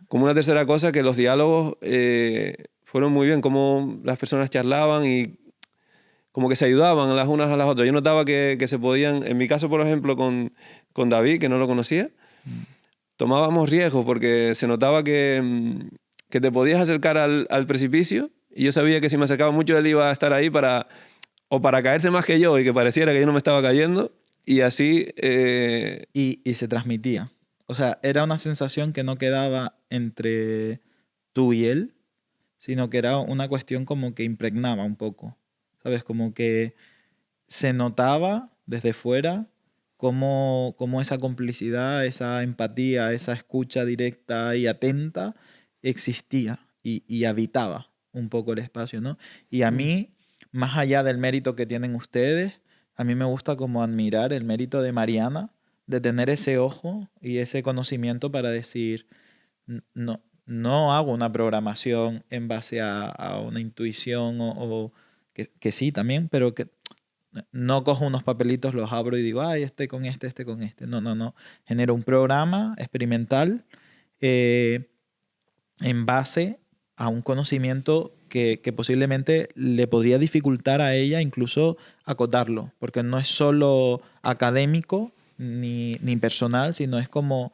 como una tercera cosa, que los diálogos fueron muy bien, como las personas charlaban y como que se ayudaban las unas a las otras. Yo notaba que se podían, en mi caso, por ejemplo, con David, que no lo conocía, tomábamos riesgos porque se notaba que te podías acercar al precipicio y yo sabía que si me acercaba mucho él iba a estar ahí para caerse más que yo y que pareciera que yo no me estaba cayendo y así... Y se transmitía. O sea, era una sensación que no quedaba entre tú y él, sino que era una cuestión como que impregnaba un poco, ¿sabes? Como que se notaba desde fuera cómo esa complicidad, esa empatía, esa escucha directa y atenta existía y habitaba un poco el espacio, ¿no? Y a mí, más allá del mérito que tienen ustedes, a mí me gusta como admirar el mérito de Mariana, de tener ese ojo y ese conocimiento para decir, no, no hago una programación en base a una intuición o que sí también, pero que no cojo unos papelitos, los abro y digo, ay, este con este, este con este. No, no, no. Genero un programa experimental eh, en base a un conocimiento que posiblemente le podría dificultar a ella incluso acotarlo, porque no es solo académico ni personal, sino es como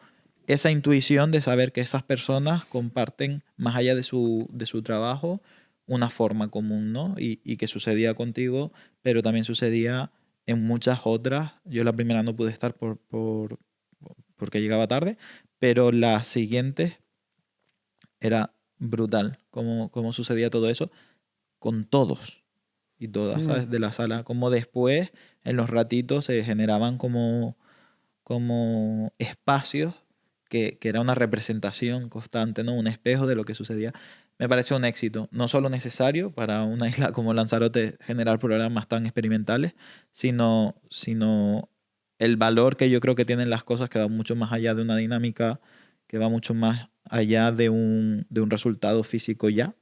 esa intuición de saber que esas personas comparten, más allá de su trabajo, una forma común, ¿no? Y que sucedía contigo, pero también sucedía en muchas otras. Yo la primera no pude estar porque llegaba tarde, pero las siguientes era brutal cómo sucedía todo eso con todos y todas, ¿sabes? De la sala. Como después, en los ratitos, se generaban como espacios que era una representación constante, ¿no? Un espejo de lo que sucedía. Me parece un éxito, no solo necesario para una isla como Lanzarote generar programas tan experimentales, sino el valor que yo creo que tienen las cosas que va mucho más allá de una dinámica, que va mucho más allá de un resultado físico ya,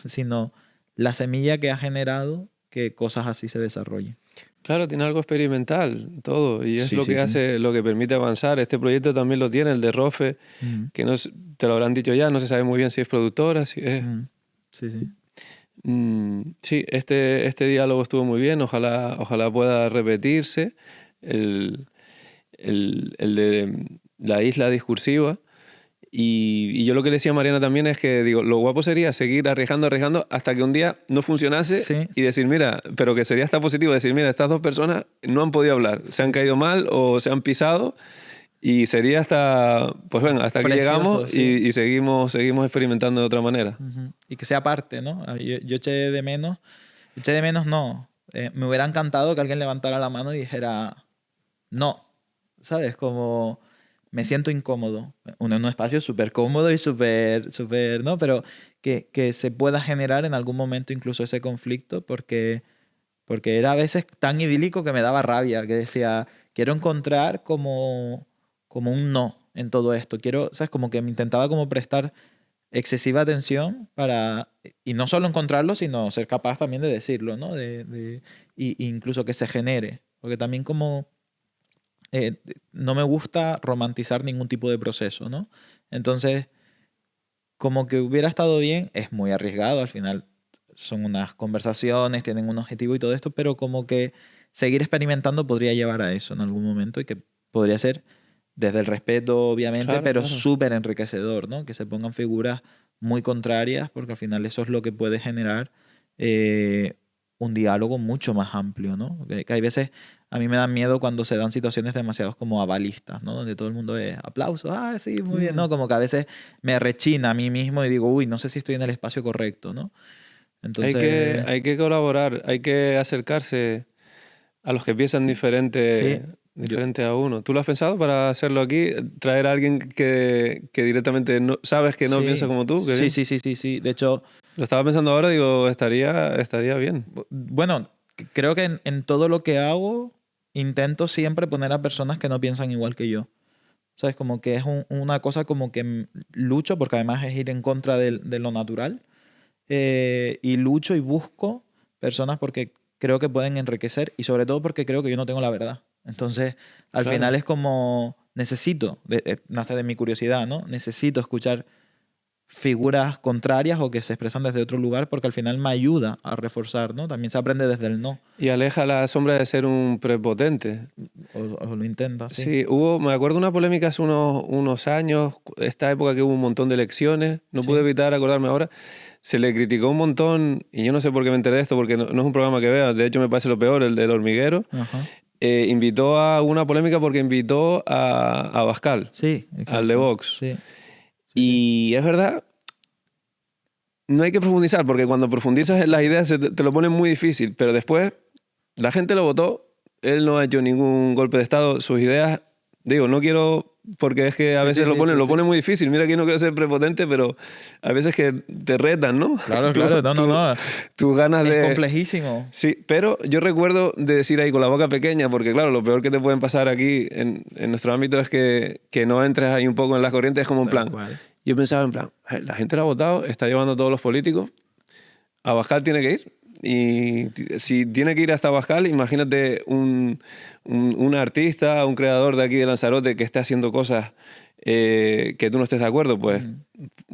sino la semilla que ha generado que cosas así se desarrollen. Claro, tiene algo experimental todo y es Sí, lo sí, que sí. hace, lo que permite avanzar. Este proyecto también lo tiene, el de Rofe, Mm, que no te lo habrán dicho ya, no se sabe muy bien si es productora, si es... sí, sí. Sí, este diálogo estuvo muy bien, ojalá pueda repetirse. El de la isla discursiva. Y yo lo que le decía a Mariana también es que digo, lo guapo sería seguir arriesgando hasta que un día no funcionase Sí. y decir, mira, pero que sería hasta positivo, decir, mira, estas dos personas no han podido hablar, se han caído mal o se han pisado y sería hasta, pues venga, hasta aquí Precioso, llegamos sí. y seguimos experimentando de otra manera. Ujú. Y que sea parte, ¿no? Yo eché de menos no. Me hubiera encantado que alguien levantara la mano y dijera, no, ¿sabes? Como me siento incómodo. En un espacio súper cómodo y súper, ¿no? Pero que se pueda generar en algún momento incluso ese conflicto porque era a veces tan idílico que me daba rabia, que decía, quiero encontrar como un no en todo esto. Quiero, ¿sabes? Como que me intentaba como prestar excesiva atención y no solo encontrarlo, sino ser capaz también de decirlo, ¿no? Y incluso que se genere. Porque también como no me gusta romantizar ningún tipo de proceso, ¿no? Entonces, como que hubiera estado bien, es muy arriesgado, al final son unas conversaciones, tienen un objetivo y todo esto, pero como que seguir experimentando podría llevar a eso en algún momento y que podría ser desde el respeto, obviamente, Claro, pero claro. súper enriquecedor, ¿no? Que se pongan figuras muy contrarias, porque al final eso es lo que puede generar eh, un diálogo mucho más amplio, ¿no? Que hay veces, a mí me da miedo cuando se dan situaciones demasiado como avalistas, ¿no? Donde todo el mundo es aplausos, ah, sí, muy bien, ¿no? Como que a veces me rechina a mí mismo y digo, uy, no sé si estoy en el espacio correcto, ¿no? Entonces, Hay que colaborar, hay que acercarse a los que piensan sí, diferente a uno. ¿Tú lo has pensado para hacerlo aquí? ¿Traer a alguien que directamente no, sabes que no piensa sí, como tú? Qué sí, bien. sí, sí, sí, sí. De hecho, Lo estaba pensando ahora, digo, estaría bien. bueno, creo que en todo lo que hago intento siempre poner a personas que no piensan igual que yo. ¿Sabes? Como que es una cosa como que lucho, porque además es ir en contra de lo natural. Y lucho y busco personas porque creo que pueden enriquecer y sobre todo porque creo que yo no tengo la verdad. Entonces, al Claro. final es como necesito, nace de mi curiosidad, ¿no? Necesito escuchar figuras contrarias o que se expresan desde otro lugar, porque al final me ayuda a reforzar, ¿no? También se aprende desde el no. Y aleja la sombra de ser un prepotente. O lo intenta, sí. Sí, me acuerdo una polémica hace unos años, esta época que hubo un montón de elecciones, no pude evitar acordarme ahora, se le criticó un montón, y yo no sé por qué me enteré de esto, porque no es un programa que vea, de hecho me parece lo peor, el del hormiguero. Ajá. Invitó a una polémica porque invitó a Abascal, Sí, exacto. al de Vox. Sí. Y es verdad, no hay que profundizar, porque cuando profundizas en las ideas te lo ponen muy difícil, pero después la gente lo votó, él no ha hecho ningún golpe de Estado, sus ideas, digo, no quiero, porque es que a veces lo pone muy difícil, mira que no quiero ser prepotente, pero a veces que te retan, ¿no? Claro, claro, no. Tus ganas de... Es complejísimo. Sí, pero yo recuerdo de decir ahí con la boca pequeña, porque claro, lo peor que te pueden pasar aquí en nuestro ámbito es que no entres ahí un poco en las corrientes, es como en plan... Yo pensaba en plan, la gente lo ha votado, está llevando a todos los políticos, Abascal tiene que ir. Y si tiene que ir hasta Abascal, imagínate un artista, un creador de aquí de Lanzarote que esté haciendo cosas que tú no estés de acuerdo, pues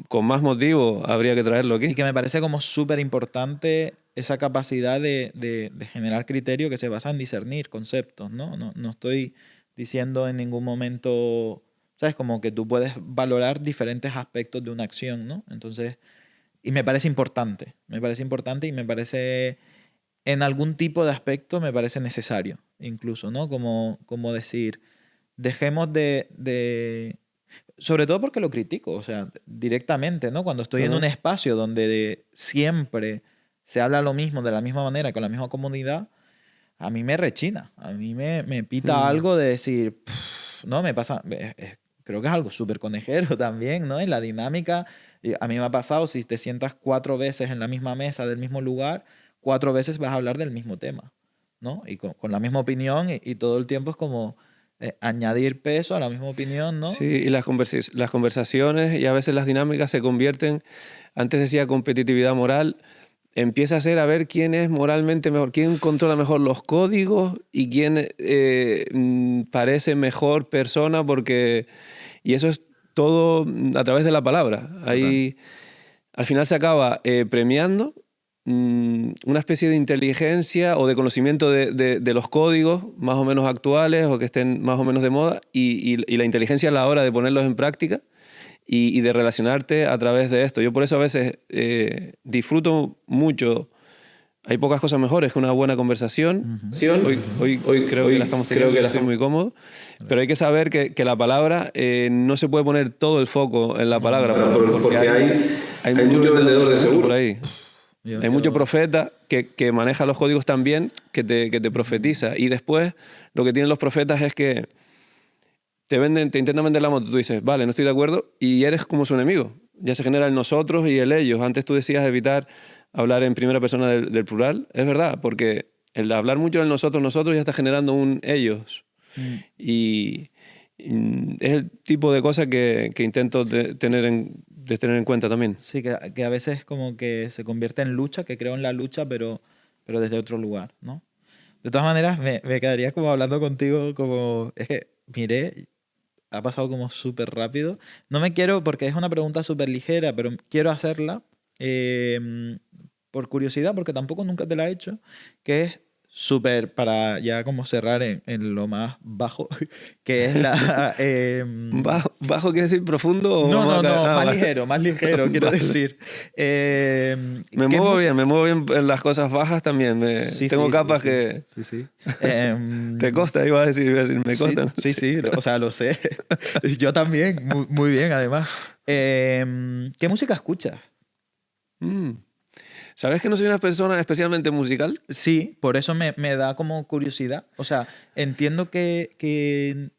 con más motivo habría que traerlo aquí. Y que me parece como súper importante esa capacidad de generar criterio que se basa en discernir conceptos, ¿no? No estoy diciendo en ningún momento, ¿sabes? Como que tú puedes valorar diferentes aspectos de una acción, ¿no? Entonces, y me parece importante y me parece, en algún tipo de aspecto, me parece necesario, incluso, ¿no? Como decir, dejemos sobre todo porque lo critico, o sea, directamente, ¿no? Cuando estoy en un espacio donde siempre se habla lo mismo, de la misma manera, con la misma comunidad, a mí me rechina, a mí me pita algo de decir, no, me pasa, creo que es algo súper conejero también, ¿no? En la dinámica, a mí me ha pasado, si te sientas 4 veces en la misma mesa del mismo lugar, 4 veces vas a hablar del mismo tema, ¿no? Y con la misma opinión y todo el tiempo es como añadir peso a la misma opinión, ¿no? Sí, y las conversaciones y a veces las dinámicas se convierten, antes decía competitividad moral, empieza a ser a ver quién es moralmente mejor, quién controla mejor los códigos y quién parece mejor persona, porque... Y eso es todo a través de la palabra. Ahí, al final se acaba premiando una especie de inteligencia o de conocimiento de los códigos más o menos actuales o que estén más o menos de moda y la inteligencia a la hora de ponerlos en práctica y de relacionarte a través de esto. Yo por eso a veces disfruto mucho. Hay pocas cosas mejores que una buena conversación. Hoy creo que la estamos teniendo, estoy muy cómodo. Pero hay que saber que la palabra no se puede poner todo el foco en la palabra. Porque hay mucho vendedor de seguro por ahí. Hay mucho profeta que maneja los códigos tan bien que te profetiza. Y después lo que tienen los profetas es que te intentan vender la moto. Tú dices, vale, no estoy de acuerdo, y eres como su enemigo. Ya se genera el nosotros y el ellos. Antes tú decías evitar hablar en primera persona del plural. Es verdad, porque el de hablar mucho del nosotros ya está generando un ellos. Y es el tipo de cosas que intento tener en cuenta también. Sí, que a veces como que se convierte en lucha, que creo en la lucha, pero desde otro lugar, ¿no? De todas maneras, me quedaría como hablando contigo, como... Es que, miré, ha pasado como súper rápido. No me quiero, porque es una pregunta súper ligera, pero quiero hacerla por curiosidad, porque tampoco nunca te la he hecho, que es súper, para ya como cerrar en lo más bajo, que es la... ¿Bajo quiere decir profundo? O no, vale. más ligero, quiero decir. Me muevo bien en las cosas bajas también. Tengo capas que... Sí. ¿Te costa? Iba a decir, me costan. Sí, o sea, lo sé. Yo también, muy bien, además. ¿Qué música escuchas? ¿Sabes que no soy una persona especialmente musical? Sí, por eso me da como curiosidad. O sea, entiendo que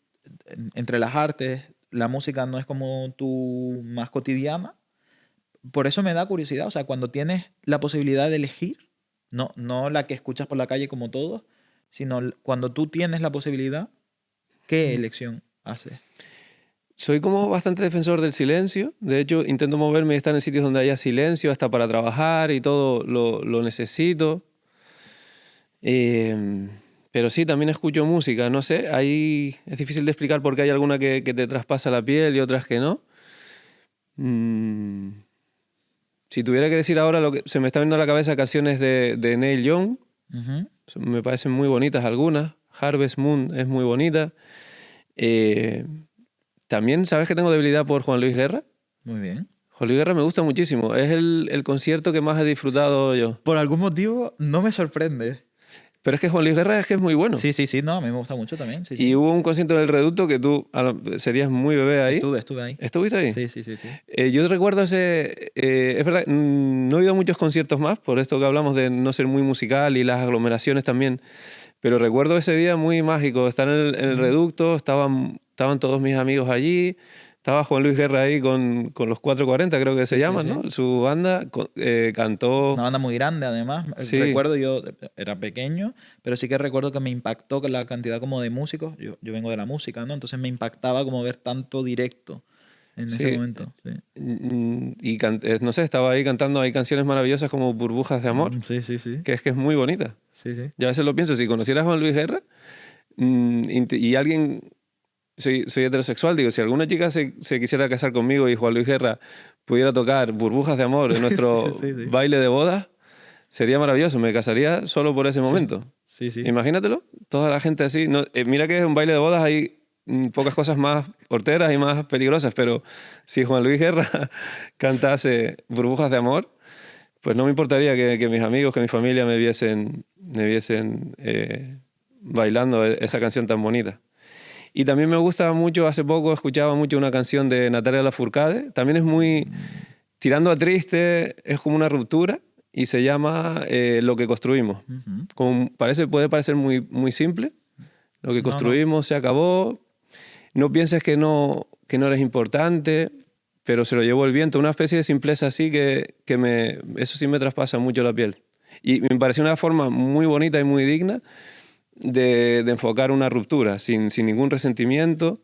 entre las artes, la música no es como tu más cotidiana. Por eso me da curiosidad. O sea, cuando tienes la posibilidad de elegir, no la que escuchas por la calle como todos, sino cuando tú tienes la posibilidad, ¿qué elección haces? Soy como bastante defensor del silencio. De hecho, intento moverme y estar en sitios donde haya silencio hasta para trabajar y todo lo necesito. Pero sí, también escucho música. No sé, es difícil de explicar porque hay alguna que te traspasa la piel y otras que no. Si tuviera que decir ahora, se me está viendo a la cabeza canciones de Neil Young. Ujú. Me parecen muy bonitas algunas. Harvest Moon es muy bonita. También, ¿sabes que tengo debilidad por Juan Luis Guerra? Muy bien. Juan Luis Guerra me gusta muchísimo. Es el concierto que más he disfrutado yo. Por algún motivo no me sorprende. Pero es que Juan Luis Guerra es que es muy bueno. Sí, sí, sí, no, a mí me gusta mucho también. Sí, Y sí. hubo un concierto en el Reducto que tú serías muy bebé ahí. Estuve ahí. ¿Estuviste ahí? Sí, sí, sí, sí. Yo recuerdo ese... es verdad, no he ido a muchos conciertos más, por esto que hablamos de no ser muy musical y las aglomeraciones también. Pero recuerdo ese día muy mágico. Estar en el Reducto, estaban todos mis amigos allí. Estaba Juan Luis Guerra ahí con los 440, creo que se Sí, llaman, sí, ¿no? sí. Su banda cantó... Una banda muy grande, además. Sí. Recuerdo, yo era pequeño, pero sí que recuerdo que me impactó con la cantidad como de músicos. Yo vengo de la música, ¿no? Entonces me impactaba como ver tanto directo en Sí. ese momento. Sí. Y no sé, estaba ahí cantando, hay canciones maravillosas como Burbujas de Amor, Sí, sí, sí. que es muy bonita. Sí, sí. Yo a veces lo pienso, si conociera a Juan Luis Guerra y alguien... Soy heterosexual, digo, si alguna chica se quisiera casar conmigo y Juan Luis Guerra pudiera tocar Burbujas de Amor en nuestro Sí, sí. baile de bodas, sería maravilloso. Me casaría solo por ese momento. Sí, sí. Imagínatelo, toda la gente así. No, mira que en un baile de bodas hay pocas cosas más horteras y más peligrosas, pero si Juan Luis Guerra cantase Burbujas de Amor, pues no me importaría que mis amigos, que mi familia me viesen bailando esa canción tan bonita. Y también me gusta mucho, hace poco escuchaba mucho una canción de Natalia Lafourcade, también es muy tirando a triste, es como una ruptura y se llama Lo que construimos. Ujú. Puede parecer muy, muy simple, lo que No, construimos se acabó, no pienses que no eres importante, pero se lo llevó el viento, una especie de simpleza así que eso sí me traspasa mucho la piel. Y me pareció una forma muy bonita y muy digna de enfocar una ruptura, sin ningún resentimiento,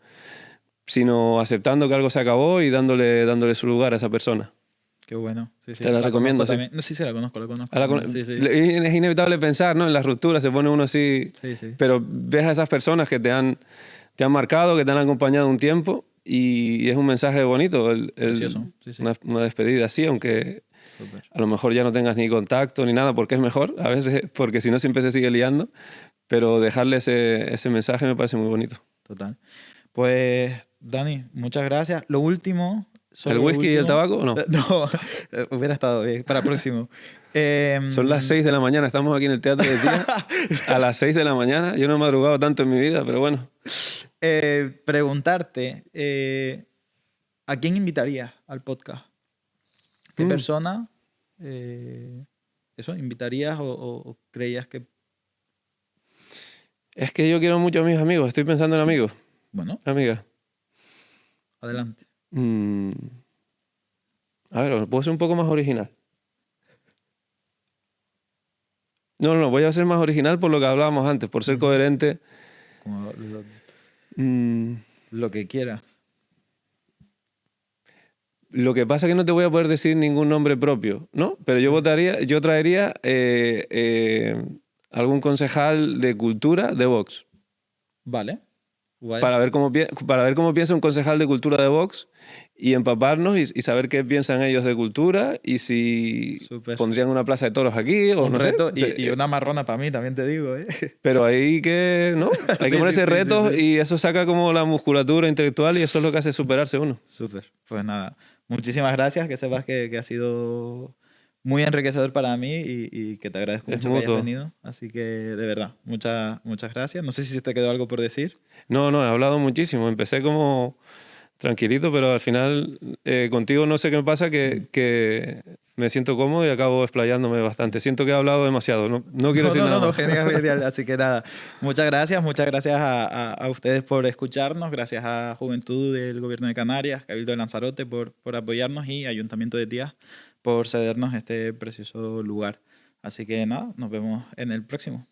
sino aceptando que algo se acabó y dándole su lugar a esa persona. Qué bueno. Sí, sí. Te la recomiendo, conozco sí. también. No, sí, sí, la conozco, la conozco. Sí, sí. Es inevitable pensar, ¿no? En las rupturas se pone uno así, Sí, sí. pero ves a esas personas que te han marcado, que te han acompañado un tiempo y es un mensaje bonito. Precioso. Sí, sí. Una despedida así, aunque Súper. a lo mejor ya no tengas ni contacto ni nada, porque es mejor a veces, porque si no siempre se sigue liando, pero dejarle ese mensaje me parece muy bonito. Total. Pues, Dani, muchas gracias. Lo último... ¿El whisky y el tabaco o no? No, hubiera estado bien. Para el próximo. Son las 6 de la mañana, estamos aquí en el Teatro de Día. A las 6 de la mañana. Yo no he madrugado tanto en mi vida, pero bueno. Preguntarte, ¿a quién invitarías al podcast? ¿Qué persona invitarías o creías que... Es que yo quiero mucho a mis amigos, estoy pensando en amigos. Bueno, Amiga. adelante. A ver, puedo ser un poco más original. No, voy a ser más original por lo que hablábamos antes, por ser coherente. Como Mm, lo que quieras. Lo que pasa es que no te voy a poder decir ningún nombre propio, ¿no? Pero yo traería algún concejal de cultura de Vox. Vale. Guay. Para ver cómo piensa un concejal de cultura de Vox y empaparnos y saber qué piensan ellos de cultura y si Súper. pondrían una plaza de toros aquí o Un no reto sé. y una marrona para mí, también te digo, ¿eh? Pero hay que, ¿no? Hay que Sí, ponerse sí, sí, retos sí, sí. y eso saca como la musculatura intelectual y eso es lo que hace superarse uno. Súper. Pues nada, muchísimas gracias. Que sepas que ha sido muy enriquecedor para mí y que te agradezco Es mucho que hayas mutuo. venido. Así que, de verdad, muchas gracias. No sé si te quedó algo por decir. No, he hablado muchísimo. Empecé como tranquilito, pero al final contigo no sé qué me pasa, que me siento cómodo y acabo explayándome bastante. Siento que he hablado demasiado. No quiero decir nada más. Genial, genial. Así que nada, muchas gracias a ustedes por escucharnos, gracias a Juventud del Gobierno de Canarias, Cabildo de Lanzarote por apoyarnos y Ayuntamiento de Tías por cedernos este precioso lugar. Así que nada, nos vemos en el próximo.